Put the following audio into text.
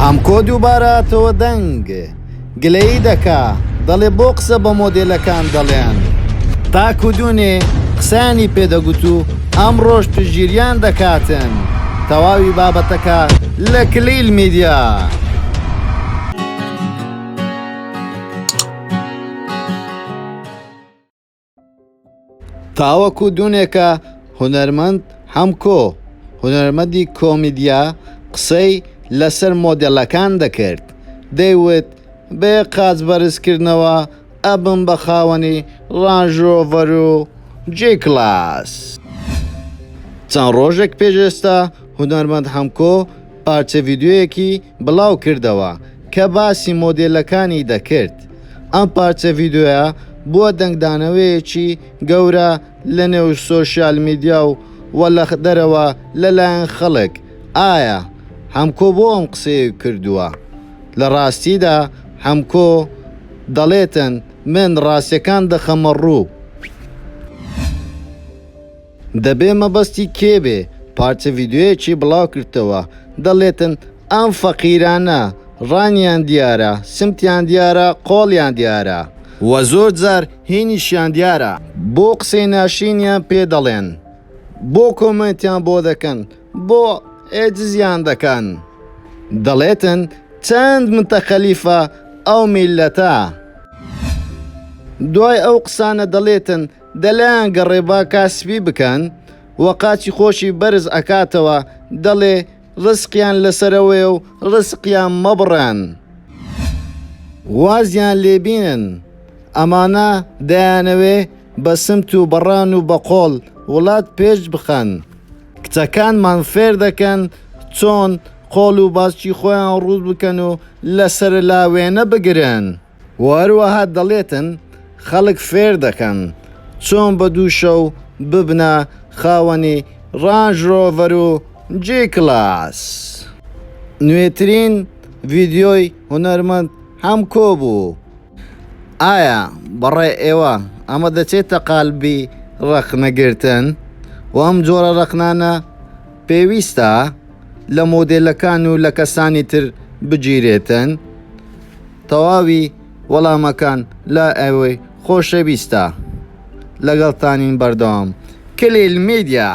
ئەمکۆ دووبارەتەوە دەنگ گلەیی دەکا دەڵێ بۆ قسە بە مۆدێلەکان دەڵێن تاکو دوونێ قسانی پێدەگوت و ئەم ڕۆژ پشگیریان دەکاتن تەواوی بابەتەکە لە کلیل میدیا. تاوەکو دوونێکە هونەرمەند هەمکۆ هونەرمەندی کۆمیدیا قسەی لەسەر مۆدێلەکان دەکرد دەیوت بێ قاچ بەرزکردنەوە ئەبن بە خاوەنی ڕانژۆڤەر و جێ کلاس. چەند ڕۆژێک پێش ئێستا هونەرمەند هەمکۆ پارچە ڤیدیۆیەکی بڵاو کردەوە کە باسی مۆدێلەکانی دەکرد. ئەم پارچە ڤیدیۆیە بووە دەنگدانەوەیەکی گەورە لە نێو سۆشیال میدیا و لە دەرەوە لەلایەن خەڵک. ئایا هەمکۆ بۆ ئەم قسەیە کردووە؟ لە ڕاستیدا هەمکۆ دەڵێتن من ڕاستیەکان دەخەمە ڕوو. دەبێ مەبەستی کێبێ پارچە ڤیدیۆیەکی بڵاو کردەوە دەڵێتن ئەم فەقیرانە ڕانیان دیارە سمتیان دیارە قۆڵیان دیارە وە زۆر جار هینیشیان دیارە بۆ قسەی ناشینیان پێ دەڵێن بۆ کۆمنتیان بۆ دەکەن بۆ ئێجزیان دەکەن دەڵێتن چەند متەخەلیفە ئەو میلەتە. دوای ئەو قسانە دەڵێتن دەلایەن گەڕێبا کاسبی بکەن وە قاچی خۆشی بەرز ئەکاتەوە دەڵێ ڕزقیان لەسەرەوەی و ڕزقیان مەبڕێن وازیان لێبینن. ئەمانە دەیانەوێ بە سمت و بەڕان و بەقۆڵ وڵات پێش بخەن کچەکانمان فێر دەکەن چۆن قۆڵ و باچی خۆیان ڕوود بکەن و لەسەر لاوێنە بگرن. وەروەها دەڵێتن خەڵک فێر دەکەن چۆن بە دوو شەو ببنە خاوەنی ڕانژۆڤەر و جێ کلاس. نوێترین ڤیدیۆی هونەرمەند هەمکۆ بوو. ئایا بەڕێ ئێوە ئەمە دەچێتە قالبی ڕەخنەگرتن و ئەم جۆرە ڕەخنانە پێویستە لە مۆدێلەکان و لە کەسانی تر بگیرێتن؟ تەواوی وەڵامەکان لە ئەوەی خۆشەویستە. لەگەڵتانین بەردەوام کلیل میدیا.